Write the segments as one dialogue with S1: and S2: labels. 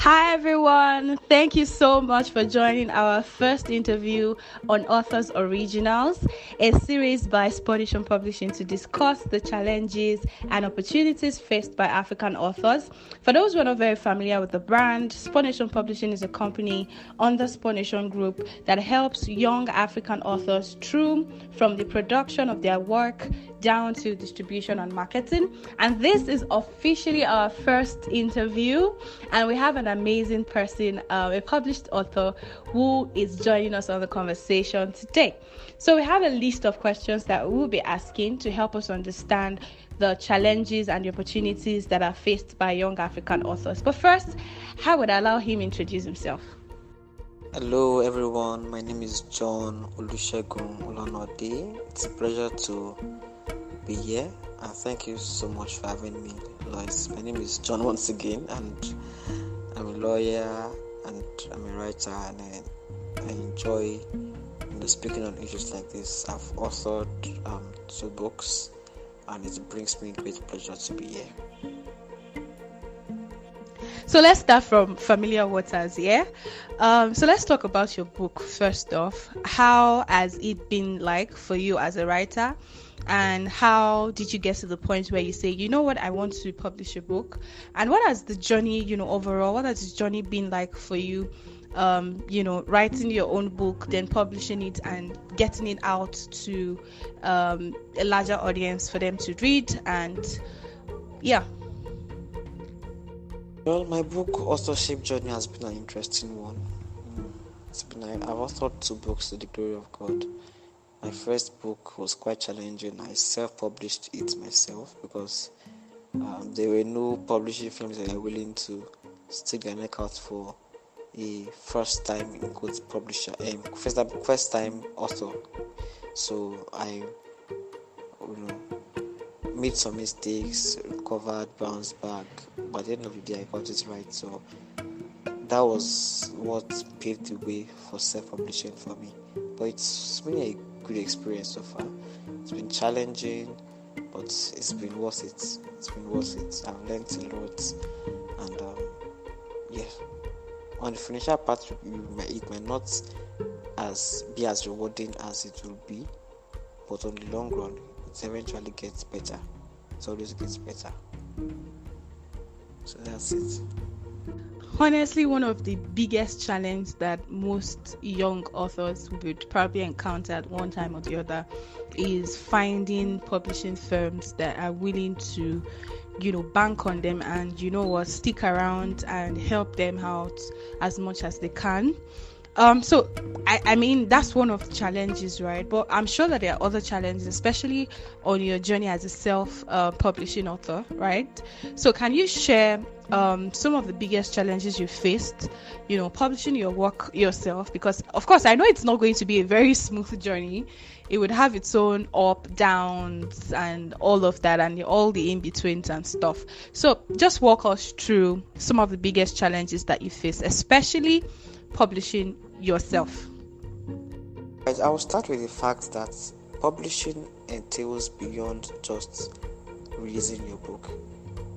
S1: Hi everyone, thank you so much for joining our first interview on Authors Originals, a series by Spur Nation Publishing to discuss the challenges and opportunities faced by African authors. For those who are not very familiar with the brand, Spur Nation Publishing is a company under Spur Nation Group that helps young African authors through from the production of their work down to distribution and marketing. And this is officially our first interview, and we have an amazing person, a published author, who is joining us on the conversation today. So we have a list of questions that we will be asking to help us understand the challenges and the opportunities that are faced by young African authors. But first, I would allow him introduce himself.
S2: Hello everyone, my name is John Olonade. It's a pleasure to be here, and thank you so much for having me, Lois. My name is John once again, and I'm a lawyer and I'm a writer, and I enjoy speaking on issues like this. I've authored 2 books, and it brings me great pleasure to be here.
S1: So let's start from familiar waters, yeah? So let's talk about your book first off. How has it been like for you as a writer? And how did you get to the point where you say, you know what, I want to publish a book? And what has the journey, overall, what has this journey been like for you? Writing your own book, then publishing it and getting it out to a larger audience for them to read, and yeah.
S2: Well, my book authorship journey has been an interesting one. I've authored 2 books to the glory of God. My first book was quite challenging. I self-published it myself because there were no publishing firms that were willing to stick their neck out for a first-time in quotes publisher, first-time author. So I, made some mistakes, recovered, bounced back, but at the end of the day, I got it right. So that was what paved the way for self-publishing for me. But it's been a good experience so far. It's been challenging, but it's been worth it. I've learned a lot, and on the financial part, it might not be as rewarding as it will be, but on the long run, it eventually gets better. It always gets better. So that's it.
S1: Honestly, one of the biggest challenges that most young authors would probably encounter at one time or the other is finding publishing firms that are willing to, bank on them and, stick around and help them out as much as they can. So I mean, that's one of the challenges, right? But I'm sure that there are other challenges, especially on your journey as a self-publishing author, right? So can you share some of the biggest challenges you faced, publishing your work yourself? Because, of course, I know it's not going to be a very smooth journey. It would have its own up, downs, and all of that, and all the in-betweens and stuff. So just walk us through some of the biggest challenges that you face, especially publishing yourself.
S2: I will start with the fact that publishing entails beyond just releasing your book.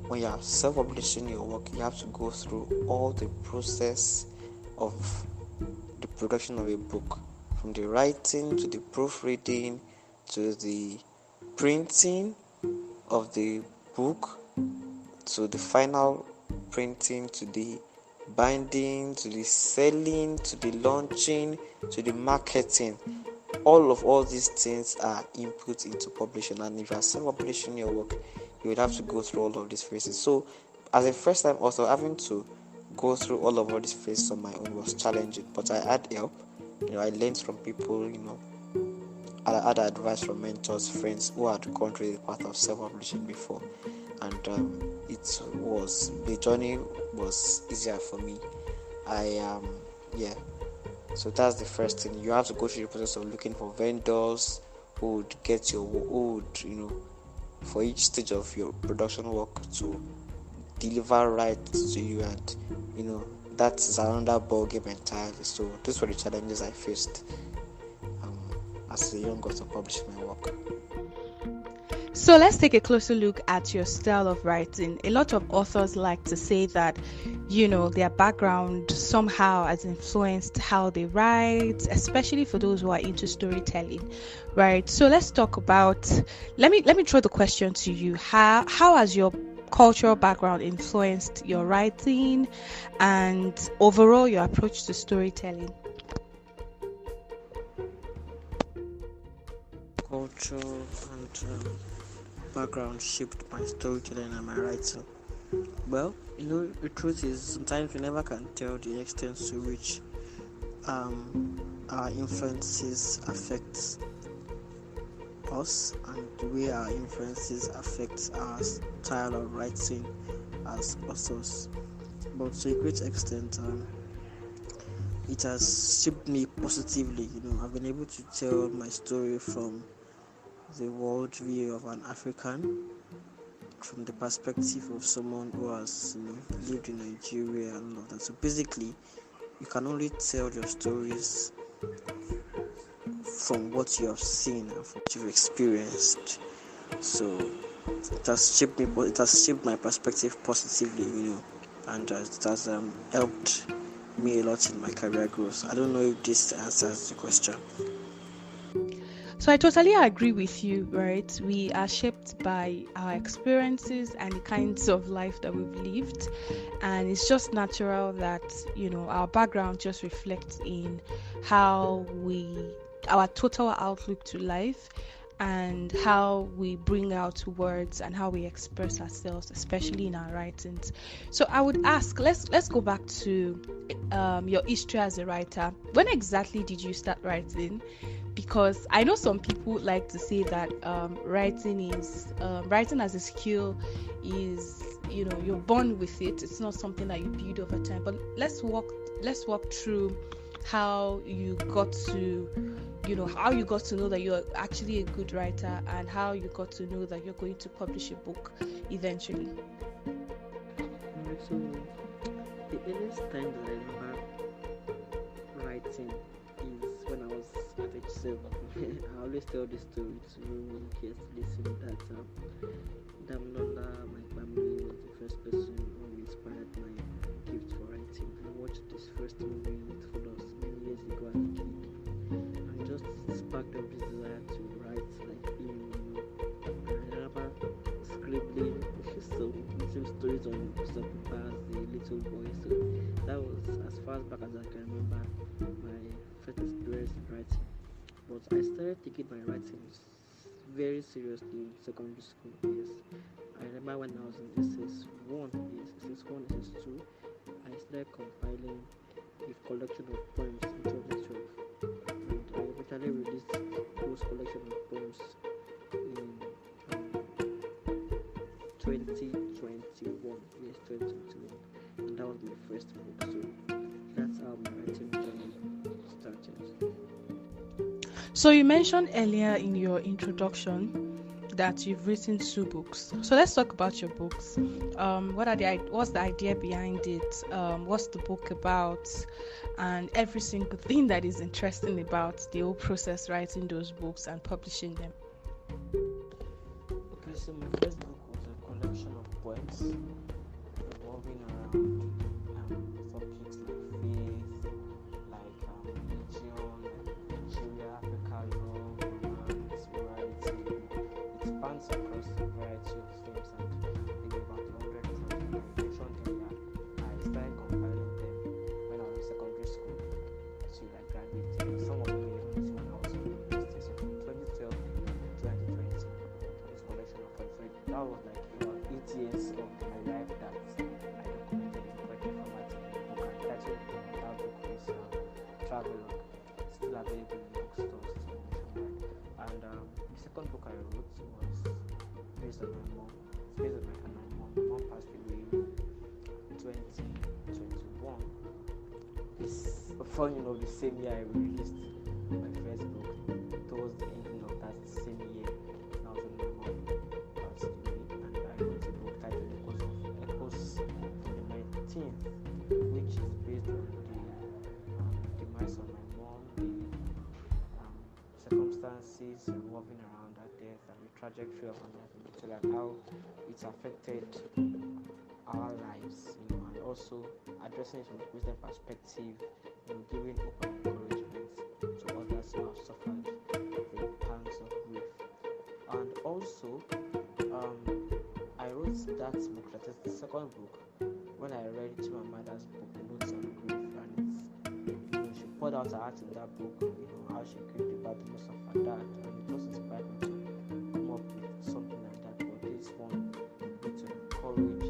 S2: When you are self-publishing your work, you have to go through all the process of the production of a book, from the writing to the proofreading to the printing of the book to the final printing to the binding to the selling to the launching to the marketing. All these things are input into publishing, and if you are self-publishing your work, you would have to go through all of these phases. So as a first time author, having to go through all these phases on my own was challenging, but I had help. I learned from people, I had advice from mentors, friends who had gone through the path of self-publishing before, and the journey was easier for me. So that's the first thing. You have to go through the process of looking for vendors who would get your for each stage of your production work to deliver right to you, and that's another ball game entirely. So those were the challenges I faced as a young author publishing my work.
S1: So let's take a closer look at your style of writing. A lot of authors like to say that, their background somehow has influenced how they write, especially for those who are into storytelling, right? So let's talk about, let me throw the question to you. How has your cultural background influenced your writing and overall your approach to storytelling?
S2: Culture and background shaped my storytelling and my writing. Well, the truth is sometimes we never can tell the extent to which our influences affect us and the way our influences affect our style of writing as authors. But to a great extent, it has shaped me positively. I've been able to tell my story from the worldview of an African, from the perspective of someone who has lived in Nigeria and all of that. So basically, you can only tell your stories from what you have seen and from what you've experienced. So it has shaped me. It has shaped my perspective positively, and it has helped me a lot in my career growth. I don't know if this answers the question.
S1: So I totally agree with you, right? We are shaped by our experiences and the kinds of life that we've lived. And it's just natural that, our background just reflects in how our total outlook to life and how we bring out words and how we express ourselves, especially in our writings. So I would ask, let's go back to your history as a writer. When exactly did you start writing? Because I know some people like to say that writing as a skill is, you're born with it. It's not something that you build over time. But let's walk through how you got to know that you're actually a good writer and how you got to know that you're going to publish a book eventually.
S2: Alright, so the earliest time that I remember writing is when I was at age 7. I always tell this story to new kids listening that Damnola, my family, was the first person who inspired my gift for writing. I watched this first movie for us many years ago as a kid, and just sparked up this desire to write like him. I remember scribbling some little stories on some paper as a little boy. So that was as far back as I can remember my first experience in writing. But I started taking my writing very seriously in secondary school. Yes, I remember when I was in SS1, yes, SS1, SS2, I started compiling a collection of poems in 2012, and I eventually released those collection of poems in 2021. Yes, 2021, and that was my first book. So that's how my writing journey started.
S1: So you mentioned earlier in your introduction that you've written 2 books. So let's talk about your books. What's the idea behind it? What's the book about? And every single thing that is interesting about the whole process writing those books and publishing them.
S2: Okay, so my first book was a collection of poems revolving around subjects like faith, like religion, Nigeria, Africa, Europe, romance, morality. It spans across a variety of themes, and maybe about 100 or something. I mentioned earlier, I started compiling them when I was in secondary school till I graduated. Some of them even when I was in university. So from 2012 to 2020, this collection of poems. So that was like 8 years of my life that I documented in poetry format in a book. And the title of that book is Travelogue. It's still available in bookstores nationwide. And the second book I wrote was based on my mom. It's based on my mom. My mom passed away in 2021. Before the same year I released my first book. Towards the ending of that same year, that was when my mom passed away, and I wrote a book titled Echoes from the 19th, which is based on the demise of my mom, the circumstances revolving around her death, and the trajectory of American literature and how it's affected our lives, and also addressing it from a Christian perspective, giving open encouragement to others who have suffered the pangs of grief. And also, I wrote that book, that is the second book, when I read to my mother's book, Notes on Grief, and she poured out her heart in that book, how she grieved about the loss of her dad, and it just inspired me to come up with something like that. But this one would be to encourage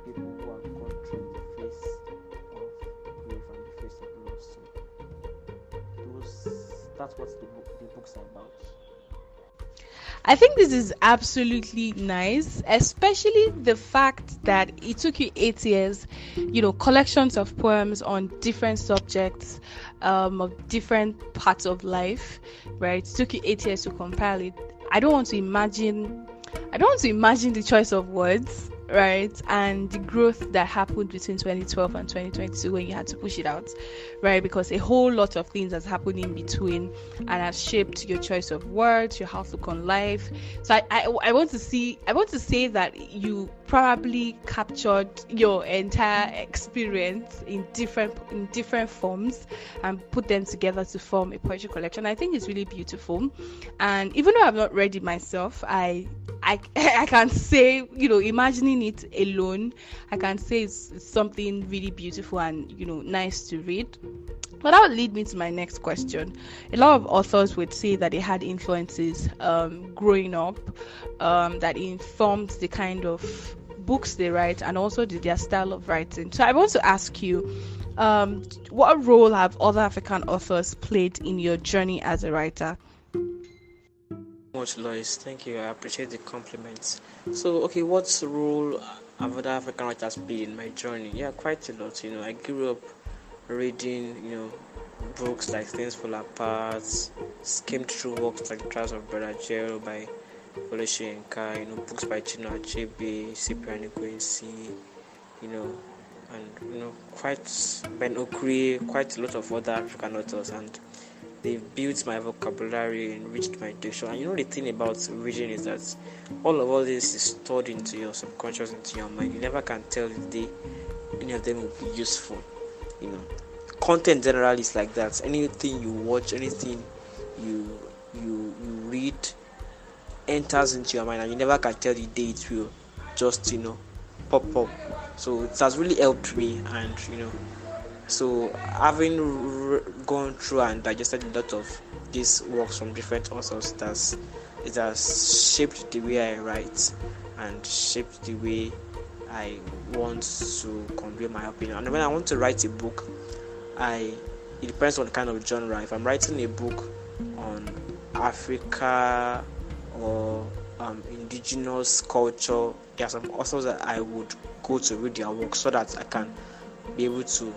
S2: people who have gone through the face of grief and the face of loss. So that's what the book's about.
S1: I think this is absolutely nice, especially the fact that it took you 8 years, collections of poems on different subjects, of different parts of life, right? It took you 8 years to compile it. I don't want to imagine the choice of words, right? And the growth that happened between 2012 and 2022 when you had to push it out, right? Because a whole lot of things has happened in between and has shaped your choice of words, your outlook on life. So I want to say that you probably captured your entire experience in different forms and put them together to form a poetry collection. I think it's really beautiful. And even though I've not read it myself, I can say, imagining it alone, I can say it's something really beautiful and, nice to read. But that would lead me to my next question. A lot of authors would say that they had influences growing up that informed the kind of books they write and also their style of writing. So I want to ask you, what role have other African authors played in your journey as a writer?
S2: Much, Lois. Thank you. I appreciate the compliments. So, okay, what's role have other African writers played in my journey? Yeah, quite a lot. I grew up reading, books like Things Fall Apart, skimmed through works like The Trials of Brother Jero by Wole Soyinka, books by Chinua Achebe, Cyprian Igwensi, and quite Ben Okri, quite a lot of other African authors, and they've built my vocabulary, enriched my diction. And the thing about reading is that all this is stored into your subconscious, into your mind. You never can tell if any of them will be useful. Content generally is like that. Anything you watch, anything you read enters into your mind, and you never can tell the day it will just pop up. So it has really helped me, and so having gone through and digested a lot of these works from different authors, it has shaped the way I write and shaped the way I want to convey my opinion. And when I want to write a book, it depends on the kind of genre. If I'm writing a book on Africa or indigenous culture, there are some authors that I would go to read their work so that I can be able to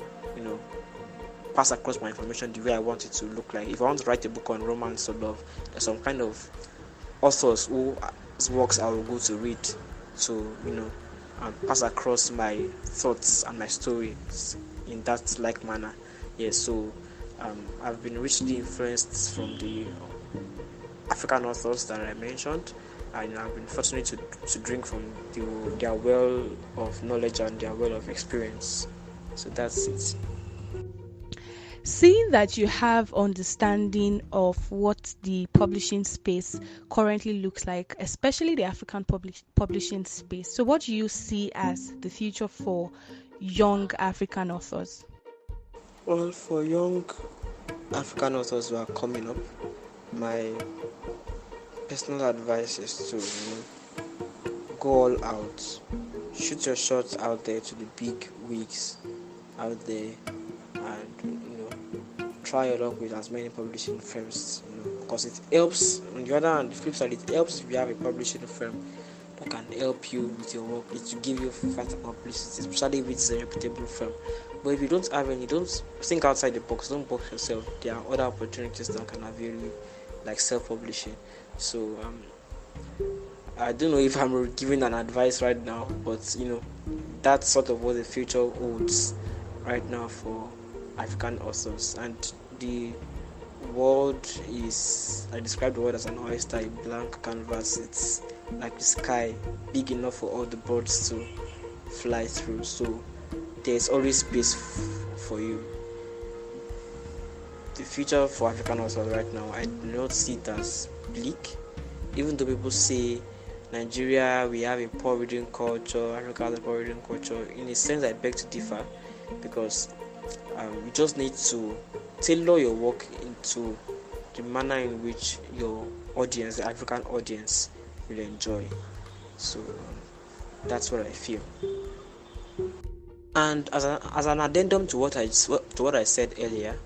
S2: pass across my information the way I want it to look like. If I want to write a book on romance or love, there's some kind of authors whose works I will go to read to and pass across my thoughts and my stories in that like manner. So I've been richly influenced from the African authors that I mentioned, and I've been fortunate to drink from their well of knowledge and their well of experience. So that's it.
S1: Seeing that you have understanding of what the publishing space currently looks like, especially the African publishing space, so what do you see as the future for young African authors?
S2: Well, for young African authors who are coming up, my personal advice is to go all out, shoot your shots out there to the big wigs out there, and try your luck with as many publishing firms, because it helps. On the other hand, the flip side, it helps if you have a publishing firm that can help you with your work. It will give you faster publicity, especially if it's a reputable firm. But if you don't have any, don't think outside the box, don't box yourself. There are other opportunities that can avail you, like self-publishing. So I don't know if I'm giving an advice right now, but that's sort of what the future holds right now for African authors. And the world is, I describe the world as an oyster, a blank canvas. It's like the sky, big enough for all the birds to fly through. So there's always space for you. The future for African authors right now, I do not see it as bleak. Even though people say Nigeria, we have a poor reading culture, Africa has a poor reading culture, in a sense I beg to differ, because you just need to tailor your work into the manner in which your audience, the African audience, will enjoy. So that's what I feel. And as an addendum to what I said earlier,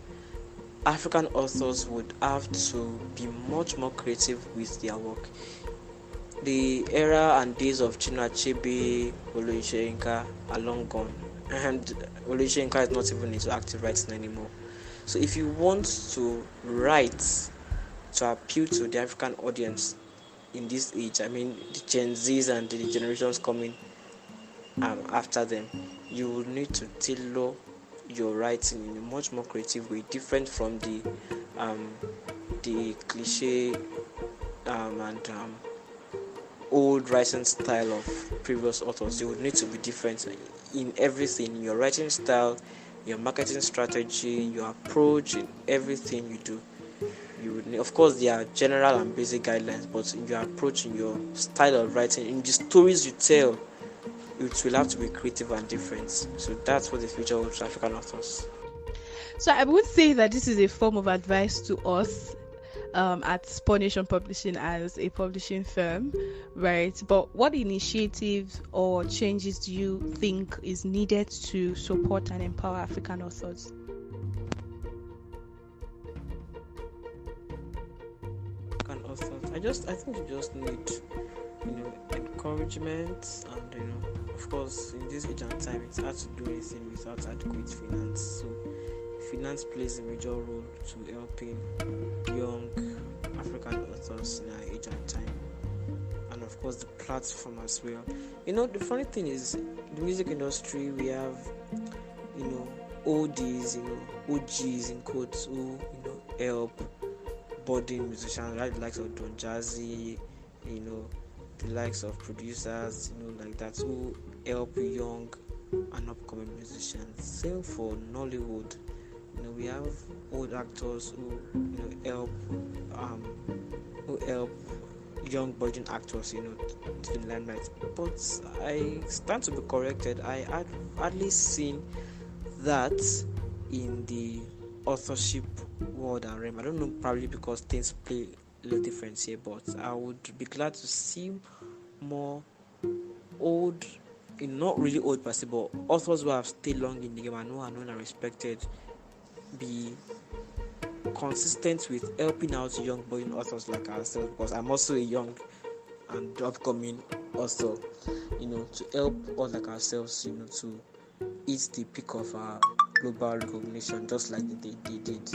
S2: African authors would have to be much more creative with their work. The era and days of Chinua Achebe, Olusegun are long gone, and Olusegun is not even into active writing anymore. So if you want to write to appeal to the African audience in this age, I mean the Gen Zs and the generations coming after them, you will need to tailor your writing in a much more creative way, different from the cliche and old writing style of previous authors. You would need to be different in everything, your writing style, your marketing strategy, your approach, in everything you do. You would need, of course, there are general and basic guidelines, but in your approach, in your style of writing, in the stories you tell, it will have to be creative and different. So that's what the future holds for African authors.
S1: So I would say that this is a form of advice to us at Spur Nation Publishing as a publishing firm, right? But what initiatives or changes do you think is needed to support and empower African authors?
S2: African authors, I think you just need, encouragement, and of course, in this age and time, it's hard to do anything without adequate finance. So finance plays a major role to helping young African authors in our age and time, and of course the platform as well. The funny thing is, the music industry, we have oldies, OGs in quotes, who help budding musicians, like the likes of Don Jazzy, the likes of producers, like that, who help young and upcoming musicians. Same for Nollywood. We have old actors who help young budding actors to the limelight. But I stand to be corrected. I had hardly seen that in the authorship world and realm. I don't know, probably because things play a little different here, but I would be glad to see more old, not really old per se, but authors who have stayed long in the game and who are known and respected, be consistent with helping out young budding authors like ourselves, because I'm also a young and upcoming author, to help us like ourselves, to eat the peak of our global recognition, just like they did.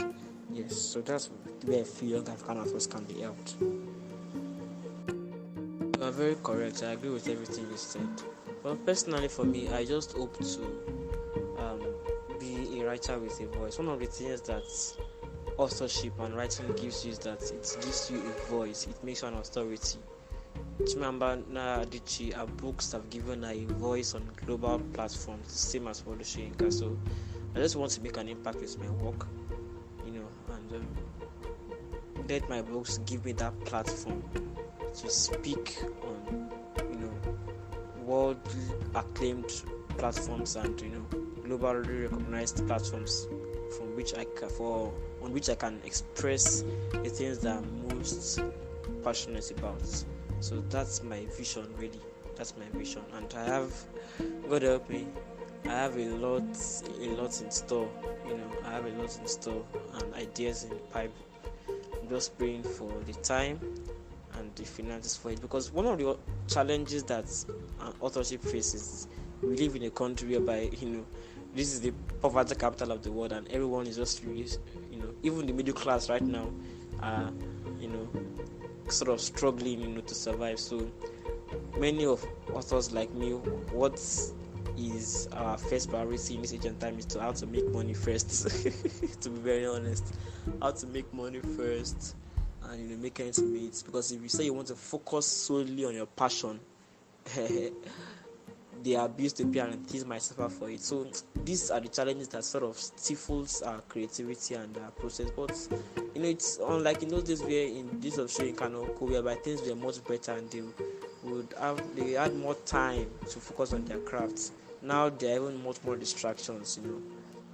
S2: Yes, so that's where I feel young African authors can be helped. You are very correct. I agree with everything you said. Well, personally for me, I just hope to be a writer with a voice. One of the things that authorship and writing gives you is that it gives you a voice. It makes you an authority. Chimamba Adichie, her books have given her a voice on global platforms, the same as Olusegun. So I just want to make an impact with my work, and let my books give me that platform to speak on, world acclaimed platforms and globally recognized platforms on which I can express the things that I'm most passionate about. So that's my vision, really. That's my vision, and I have, God help me, I have a lot in store. I have a lot in store and ideas in the pipe. I'm just praying for the time and the finances for it, because one of the challenges that authorship faces, we live in a country whereby this is the poverty capital of the world, and everyone is just even the middle class right now are sort of struggling to survive. So many of authors like me, what
S3: is our first priority in this age and time is to how to make money first. To be very honest, how to make money first, and make ends meet. Because if you say you want to focus solely on your passion, the abuse to pay and things might suffer for it. So these are the challenges that sort of stifles our creativity and our process. But it's unlike in those days where in this of showing Kanoko, whereby things were much better and they had more time to focus on their crafts. Now there are even much more distractions,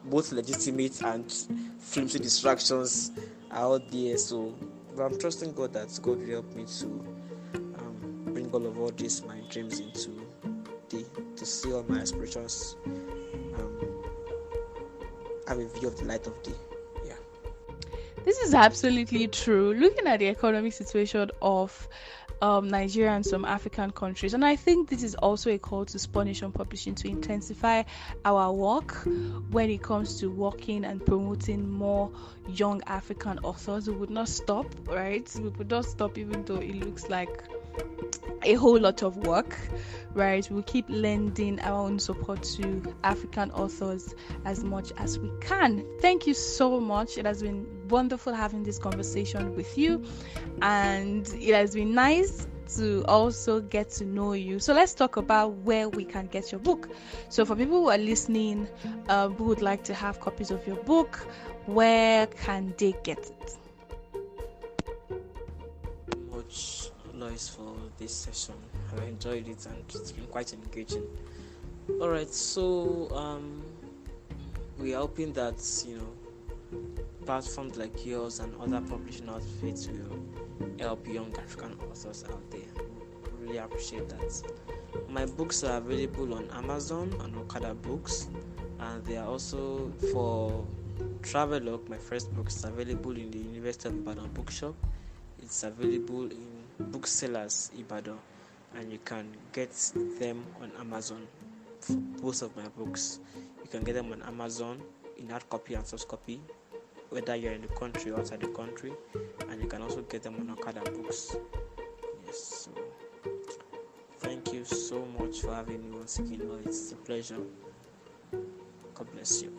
S3: both legitimate and flimsy distractions are out there. So but I'm trusting God that God will help me to bring all these my dreams into to see all my aspirations have a view of the light of day. Yeah.
S1: This is absolutely true. Looking at the economic situation of Nigeria and some African countries, and I think this is also a call to Spur Nation Publishing to intensify our work when it comes to working and promoting more young African authors. We would not stop, right? We would not stop, even though it looks like a whole lot of work, right? We'll keep lending our own support to African authors as much as we can. Thank you so much. It has been wonderful having this conversation with you, and it has been nice to also get to know you. So let's talk about where we can get your book. So for people who are listening, who would like to have copies of your book, where can they get it?
S3: Much noise for this session. I enjoyed it and it's been quite engaging. Alright, so we are hoping that platforms like yours and other publishing outfits will help young African authors out there. Really appreciate that. My books are available on Amazon and Okada Books, and they are also for Travelogue. My first book is available in the University of Ibadan bookshop. It's available in Booksellers Ibadan, and you can get them on Amazon for both of my books. You can get them on Amazon in hard copy and soft copy, whether you're in the country or outside the country, and you can also get them on Okada Books. Yes, so thank you so much for having me once again. It's a pleasure. God bless you.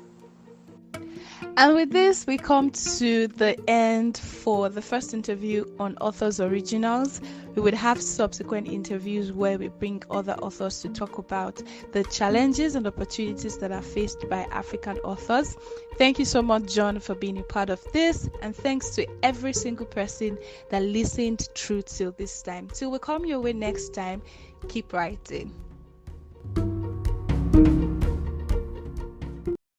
S1: And with this, we come to the end for the first interview on Authors Originals. We would have subsequent interviews where we bring other authors to talk about the challenges and opportunities that are faced by African authors. Thank you so much, John, for being a part of this. And thanks to every single person that listened through till this time. Till we come your way next time, keep writing.